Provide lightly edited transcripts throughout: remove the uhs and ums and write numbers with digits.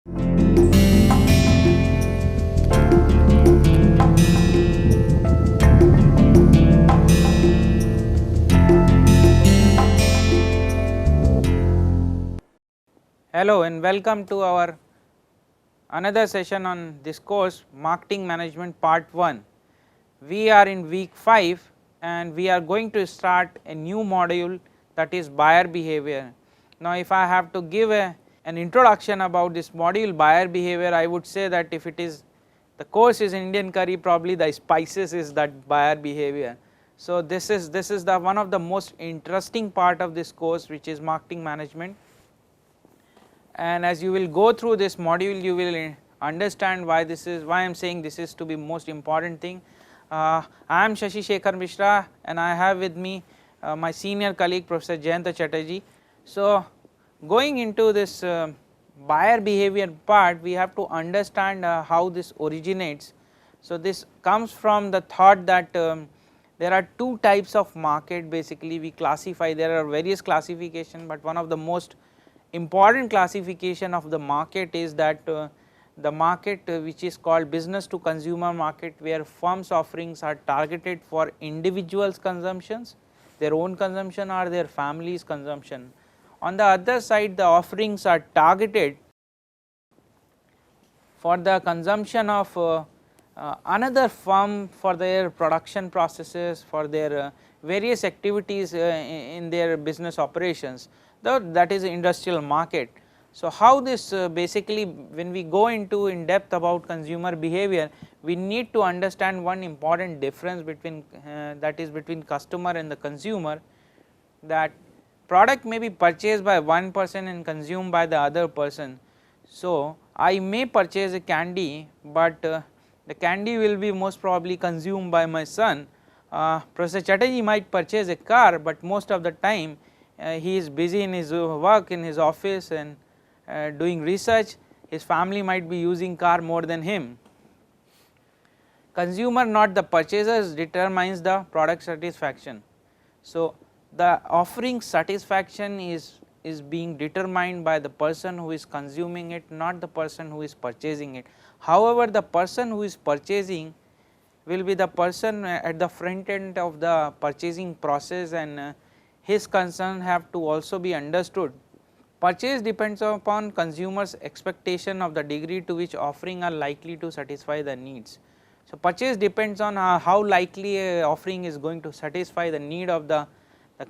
Hello and welcome to our another session on this course, Marketing Management Part 1. We are in week 5 and we are going to start a new module, that is buyer behavior. Now if I have to give an introduction about this module buyer behavior, I would say that if it is the course is Indian curry, probably the spices is that buyer behavior. So this is the one of the most interesting part of this course, which is marketing management. And as you will go through this module, you will understand why I am saying this is to be most important thing. I am Shashi Shekhar Mishra and I have with me my senior colleague Professor Jayanta Chatterjee. So going into this buyer behavior part, we have to understand how this originates. So this comes from the thought that there are two types of market, basically we classify, there are various classification, but one of the most important classification of the market is that the market which is called business to consumer market, where firms offerings are targeted for individuals consumptions, their own consumption or their family's consumption. On the other side, the offerings are targeted for the consumption of another firm for their production processes, for their various activities in their business operations, that is industrial market. So how this basically, when we go into in depth about consumer behavior, we need to understand one important difference between that is between customer and the consumer, that product may be purchased by one person and consumed by the other person. So I may purchase a candy, but the candy will be most probably consumed by my son. Professor Chatterjee might purchase a car, but most of the time he is busy in his work in his office and doing research, his family might be using car more than him. Consumer, not the purchasers, determines the product satisfaction. So the offering satisfaction is being determined by the person who is consuming it, not the person who is purchasing it. However, the person who is purchasing will be the person at the front end of the purchasing process, and his concern have to also be understood. Purchase depends upon consumers expectation of the degree to which offering are likely to satisfy the needs. So purchase depends on how likely a offering is going to satisfy the need of the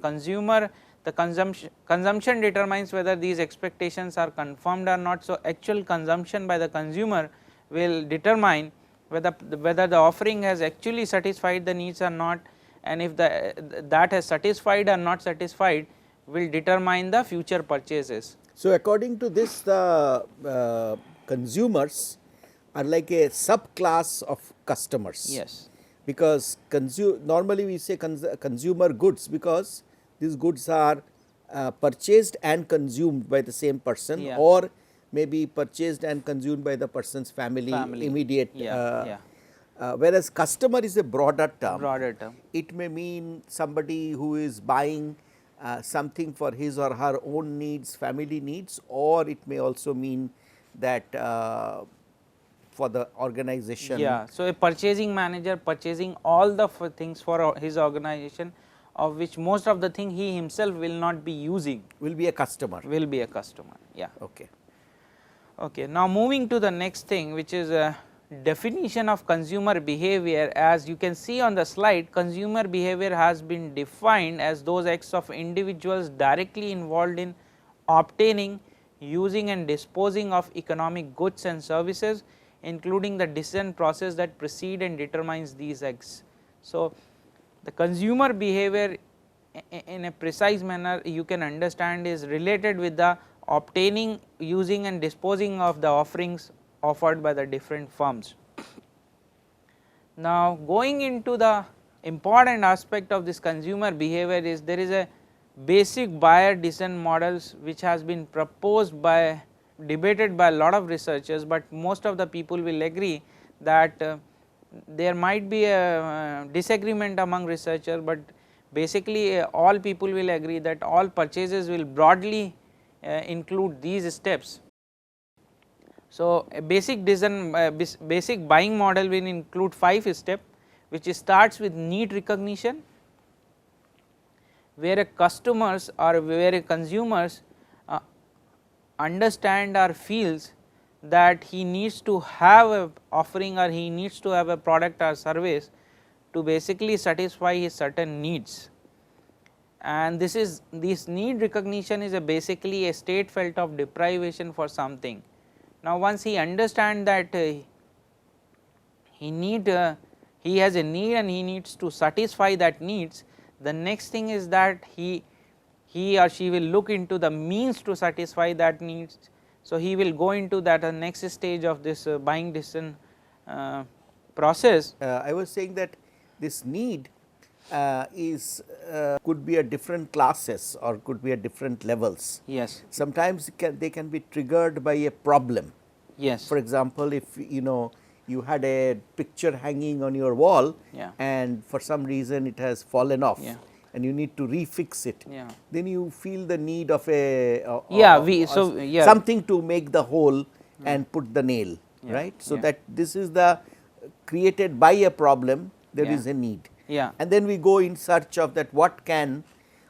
consumer. The consumption determines whether these expectations are confirmed or not. So actual consumption by the consumer will determine whether the offering has actually satisfied the needs or not, and if that has satisfied or not satisfied will determine the future purchases. So according to this, the consumers are like a subclass of customers. Yes. Because normally we say consumer goods, because these goods are purchased and consumed by the same person, Yeah. or maybe purchased and consumed by the person's family. Immediate. Whereas customer is a broader term. It may mean somebody who is buying something for his or her own needs, family needs, or it may also mean that for the organization. Yeah. So a purchasing manager purchasing all the things for his organization, of which most of the thing he himself will not be using, will be a customer. Yeah. Okay. Okay. Now moving to the next thing, which is a definition of consumer behavior. As you can see on the slide, consumer behavior has been defined as those acts of individuals directly involved in obtaining, using and disposing of economic goods and services, including the decision process that precede and determines these acts. So the consumer behavior in a precise manner you can understand is related with the obtaining, using and disposing of the offerings offered by the different firms. Now going into the important aspect of this consumer behavior is there is a basic buyer decision models which has been proposed by, debated by a lot of researchers, but most of the people will agree that there might be a disagreement among researchers, but basically all people will agree that all purchases will broadly include these steps. So, a basic design basic buying model will include 5 steps, which starts with need recognition, where a customers or where a consumers understand or feels that he needs to have a offering or he needs to have a product or service to basically satisfy his certain needs. And this need recognition is basically a state felt of deprivation for something. Now, once he understand that he has a need and he needs to satisfy that needs, the next thing is that he or she will look into the means to satisfy that needs. So, he will go into that next stage of this buying decision process. I was saying that this need is could be at different classes or could be at different levels. Yes. Sometimes they can be triggered by a problem. Yes. For example, if you had a picture hanging on your wall, yeah, and for some reason it has fallen off, yeah, and you need to refix it, yeah, then you feel the need of a something to make the hole and put the nail, yeah, right. So, yeah, that this is the created by a problem, there yeah, is a need, yeah, and then we go in search of that what can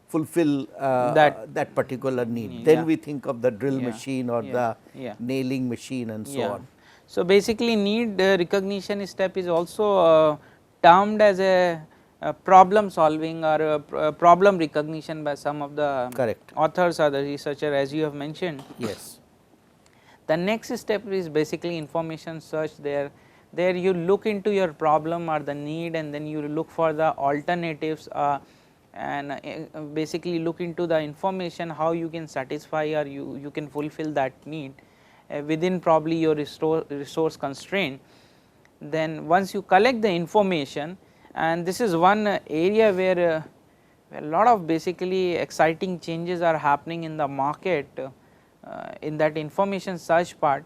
fulfill that particular need. Then yeah, we think of the drill yeah, machine or yeah, the yeah, nailing machine and so yeah. on. So, basically need recognition step is also termed as a problem solving or a problem recognition by some of the Correct. authors or the researcher, as you have mentioned. Yes. The next step is basically information search. There you look into your problem or the need, and then you look for the alternatives and basically look into the information how you can satisfy or you can fulfill that need within probably your resource constraint. Then once you collect the information, and this is one area where a lot of basically exciting changes are happening in the market in that information search part.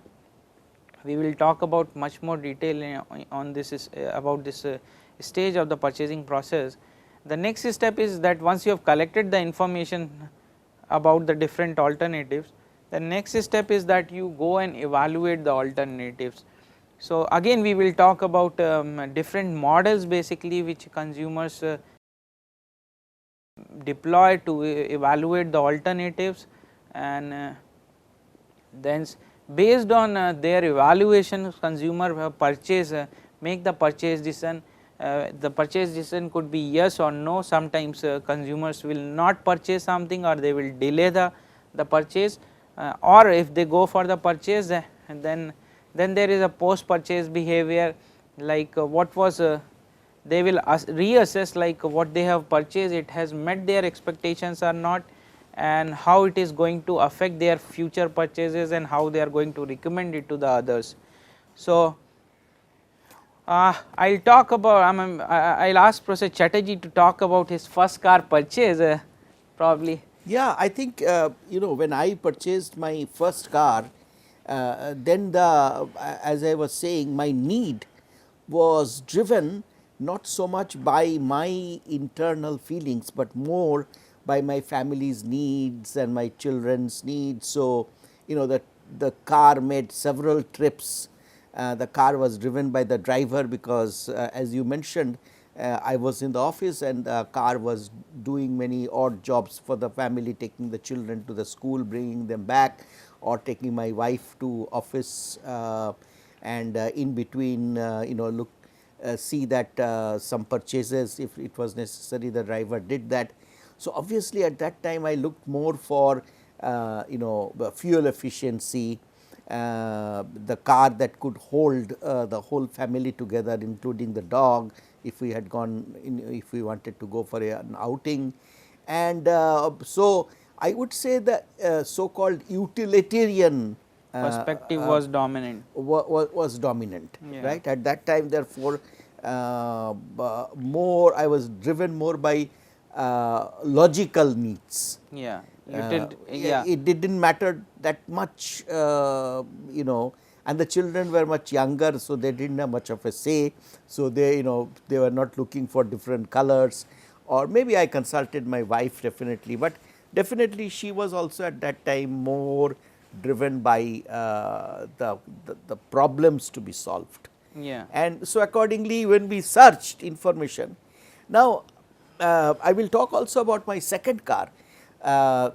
We will talk about much more detail on this about this stage of the purchasing process. The next step is that once you have collected the information about the different alternatives, the next step is that you go and evaluate the alternatives. So, again we will talk about different models basically which consumers deploy to evaluate the alternatives, and then based on their evaluation consumer make the purchase decision. The purchase decision could be yes or no. Sometimes consumers will not purchase something or they will delay the purchase, or if they go for the purchase, then there is a post purchase behavior, like what was they will reassess like what they have purchased, it has met their expectations or not, and how it is going to affect their future purchases and how they are going to recommend it to the others. So, I will talk about I will ask Professor Chatterjee to talk about his first car purchase probably. Yeah, I think when I purchased my first car, then as I was saying, my need was driven not so much by my internal feelings, but more by my family's needs and my children's needs. So, the car made several trips. The car was driven by the driver because as you mentioned, I was in the office and the car was doing many odd jobs for the family, taking the children to the school, bringing them back, or taking my wife to office, and in between see that some purchases, if it was necessary, the driver did that. So, obviously, at that time I looked more for fuel efficiency, the car that could hold the whole family together, including the dog, if we had gone if we wanted to go for an outing. And so, I would say the so called utilitarian perspective was dominant. Was dominant, Yeah. right. At that time, therefore, more I was driven more by logical needs. Yeah, it didn't matter that much, and the children were much younger, so they didn't have much of a say. So, they were not looking for different colors, or maybe I consulted my wife definitely, but definitely she was also at that time more driven by the problems to be solved. Yeah. And so accordingly, when we searched information, now I will talk also about my second car.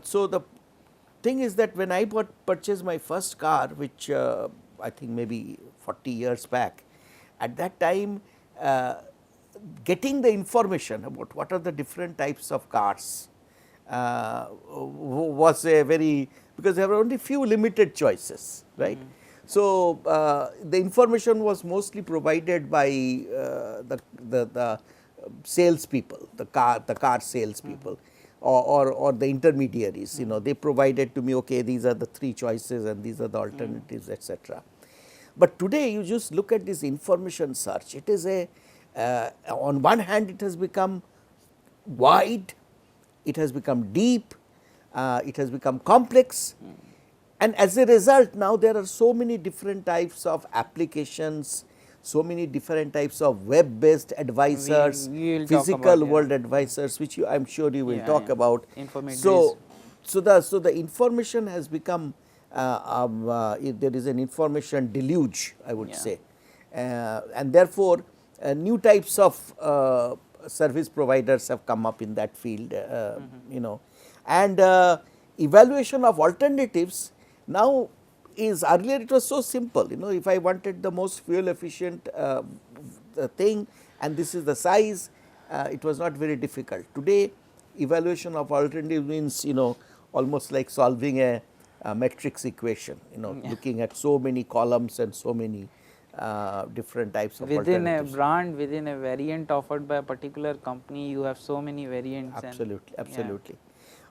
So the thing is that when I purchased my first car, which I think maybe 40 years back, at that time getting the information about what are the different types of cars was a very, because there were only few limited choices, right. So the information was mostly provided by the salespeople, the car salespeople, or the intermediaries. You know, they provided to me, okay, these are the three choices and these are the alternatives, etc. But today you just look at this information search. It is a on one hand it has become wide, it has become deep, it has become complex, and as a result now there are so many different types of applications, so many different types of web based advisors, we physical world advisors, which I am sure you will talk about. So the information has become there is an information deluge, I would say, and therefore new types of service providers have come up in that field, you know, and evaluation of alternatives now is, earlier it was so simple, you know, if I wanted the most fuel efficient thing and this is the size, it was not very difficult. Today evaluation of alternative means, you know, almost like solving a matrix equation, you know, looking at so many columns and so many different types of within alternatives. A brand, within a variant offered by a particular company, you have so many variants. Absolutely, absolutely.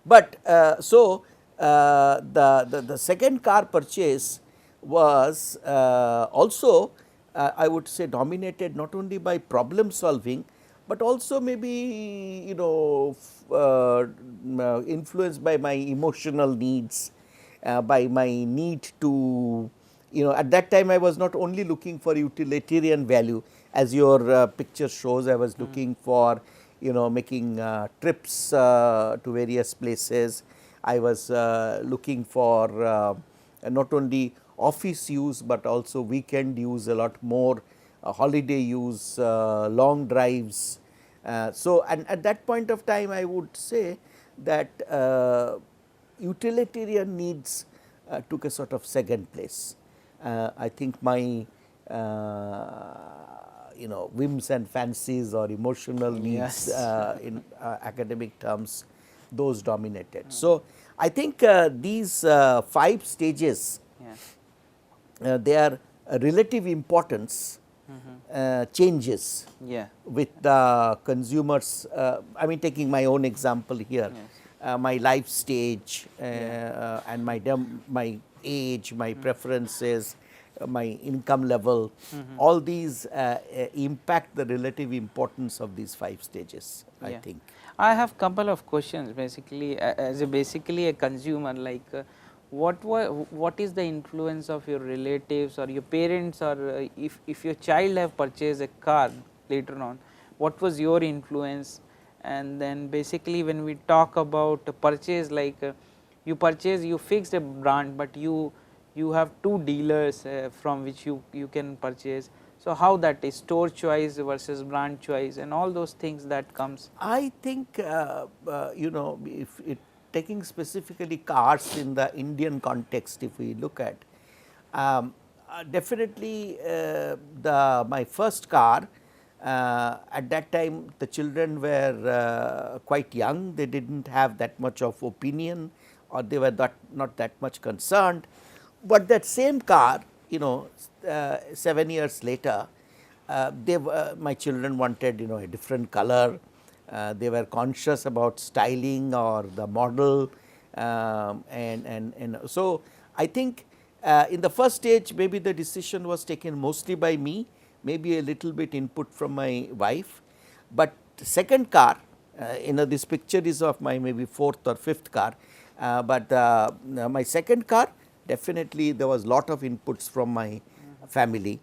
But so the second car purchase was also I would say dominated not only by problem solving, but also maybe, you know, influenced by my emotional needs, by my need to, you know, at that time I was not only looking for utilitarian value, as your picture shows. I was looking for, you know, making trips to various places. I was looking for not only office use, but also weekend use, a lot more holiday use, long drives. So, and at that point of time I would say that utilitarian needs took a sort of second place. I think my you know, whims and fancies or emotional needs in academic terms, those dominated. So, I think these 5 stages, they are relative importance changes with the consumers. I mean, taking my own example here, my life stage and my age, my preferences, my income level, all these impact the relative importance of these 5 stages, I think. I have couple of questions, basically as basically a consumer, like what is the influence of your relatives or your parents, or if your child have purchased a car later on, what was your influence? And then basically when we talk about purchase, like you fixed a brand, but you have 2 dealers from which you can purchase. So, how that is store choice versus brand choice and all those things that comes? I think you know, if taking specifically cars in the Indian context, if we look at, definitely my first car, at that time the children were quite young, they did not have that much of opinion, or they were not that much concerned. But that same car, you know, 7 years later, my children wanted, you know, a different color. They were conscious about styling or the model, and so I think in the first stage maybe the decision was taken mostly by me, maybe a little bit input from my wife. But second car, you know, this picture is of my maybe 4th or 5th car, but my second car, definitely there was lot of inputs from my family.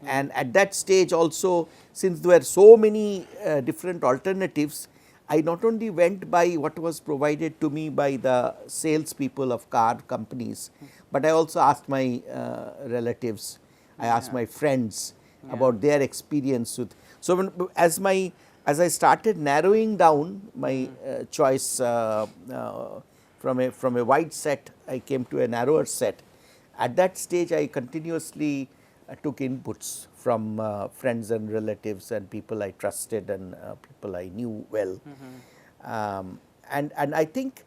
And at that stage also, since there were so many different alternatives, I not only went by what was provided to me by the salespeople of car companies, but I also asked my relatives, I asked my friends about their experience with. So, as I started narrowing down my choice from a wide set, I came to a narrower set. At that stage, I continuously took inputs from friends and relatives and people I trusted and people I knew well. And I think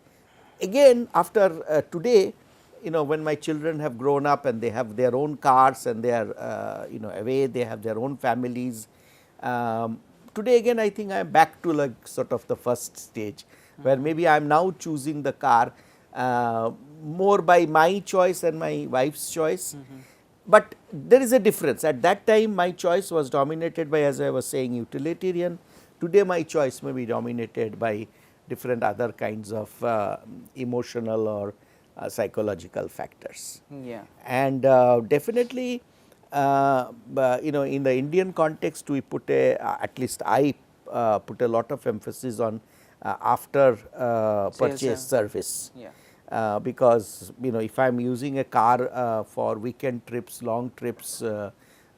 again after today, you know, when my children have grown up and they have their own cars and they are you know, away, they have their own families. Today again I think I am back to like sort of the first stage, where maybe I am now choosing the car more by my choice and my wife's choice. But there is a difference. At that time my choice was dominated by, as I was saying, utilitarian. Today my choice may be dominated by different other kinds of emotional or psychological factors. Yeah. And definitely you know, in the Indian context we put a at least I put a lot of emphasis on after purchase service. Yeah. Because you know, if I am using a car for weekend trips, long trips,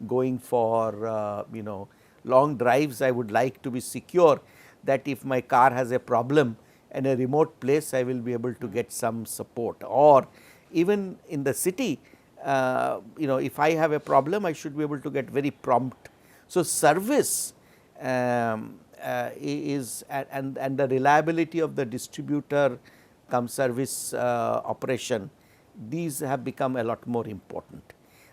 going for you know, long drives, I would like to be secure that if my car has a problem in a remote place, I will be able to get some support. Or even in the city, you know, if I have a problem, I should be able to get very prompt. So, service is and the reliability of the distributor come service operation, these have become a lot more important.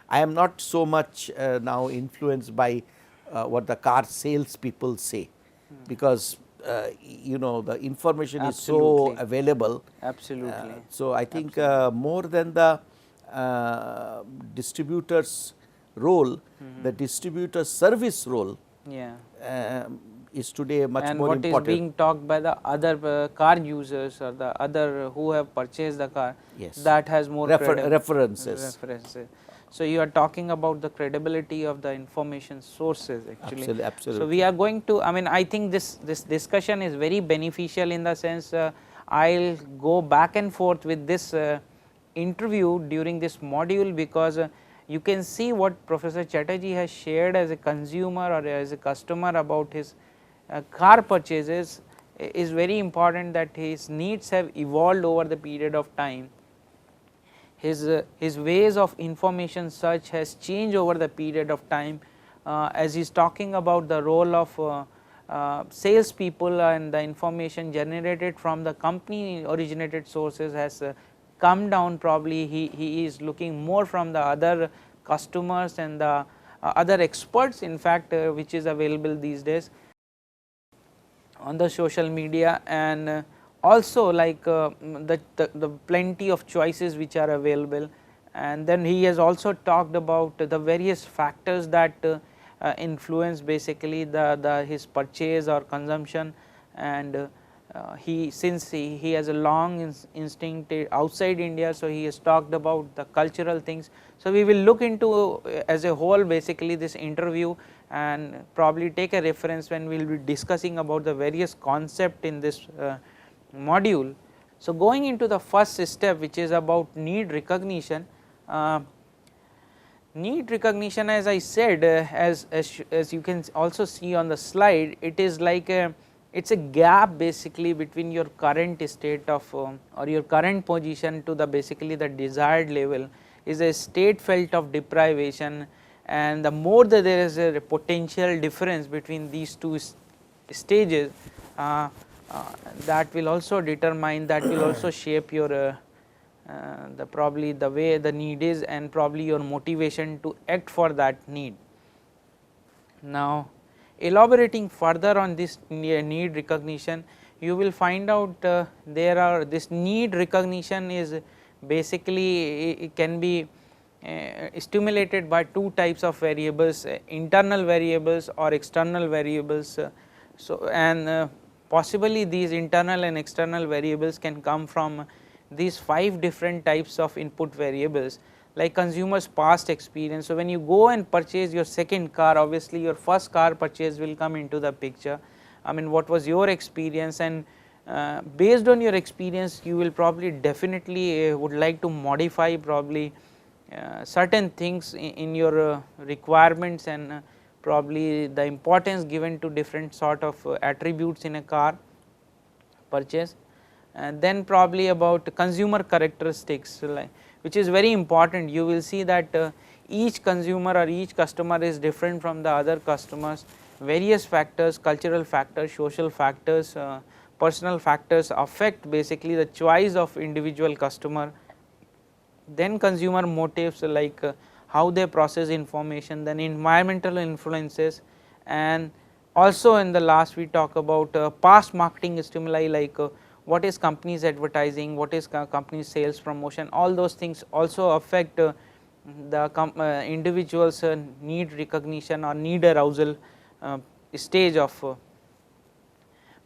I am not so much now influenced by what the car sales people say, because you know, the information is so available. Absolutely. So, I think more than the distributor's role, the distributor service role is today much more important. And what is being talked by the other car users or the other who have purchased the car, that has more references. So, you are talking about the credibility of the information sources actually. Absolutely. So, we are going to, I mean, I think this discussion is very beneficial in the sense I will go back and forth with this interview during this module, because you can see what Professor Chatterjee has shared as a consumer or as a customer about his car purchases is very important, that his needs have evolved over the period of time. His ways of information search has changed over the period of time. As he is talking about the role of salespeople and the information generated from the company originated sources has come down, probably he is looking more from the other customers and the other experts, in fact, which is available these days on the social media, and also like the plenty of choices which are available. And then he has also talked about the various factors that influence basically his purchase or consumption, and since he has a long instinct outside India, so he has talked about the cultural things. So, we will look into as a whole basically this interview and probably take a reference when we will be discussing about the various concept in this module. So, going into the first step, which is about need recognition. Need recognition, as I said, as you can also see on the slide, it is like it is a gap basically between your current state of or your current position to the basically the desired level, is a state felt of deprivation, and the more that there is a potential difference between these two stages, that will also determine, that will also shape your probably the way the need is, and probably your motivation to act for that need. Now, elaborating further on this need recognition, you will find out this need recognition is basically, it can be stimulated by two types of variables, internal variables or external variables. So, and possibly these internal and external variables can come from these 5 different types of input variables, like consumers past experience. So, when you go and purchase your second car, obviously your first car purchase will come into the picture, I mean what was your experience, and based on your experience you will probably definitely would like to modify probably certain things in your requirements, and probably the importance given to different sort of attributes in a car purchase. And then probably about consumer characteristics, like, which is very important. You will see that each consumer or each customer is different from the other customers. Various factors, cultural factors, social factors, personal factors affect basically the choice of individual customer. Then consumer motives, like how they process information, then environmental influences, and also in the last we talk about past marketing stimuli, like what is company's advertising, what is company's sales promotion, all those things also affect the individual's need recognition or need arousal stage of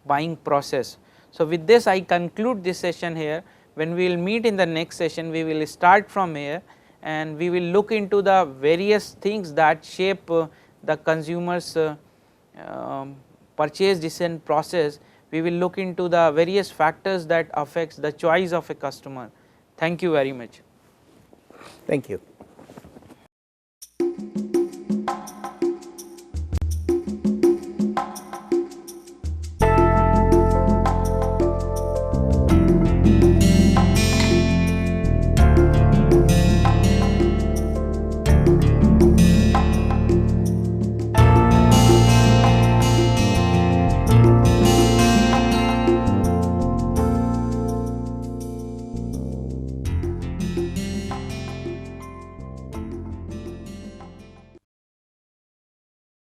buying process. So, with this I conclude this session here. When we will meet in the next session, we will start from here and we will look into the various things that shape the consumers purchase decision process. We will look into the various factors that affects the choice of a customer. Thank you very much. Thank you.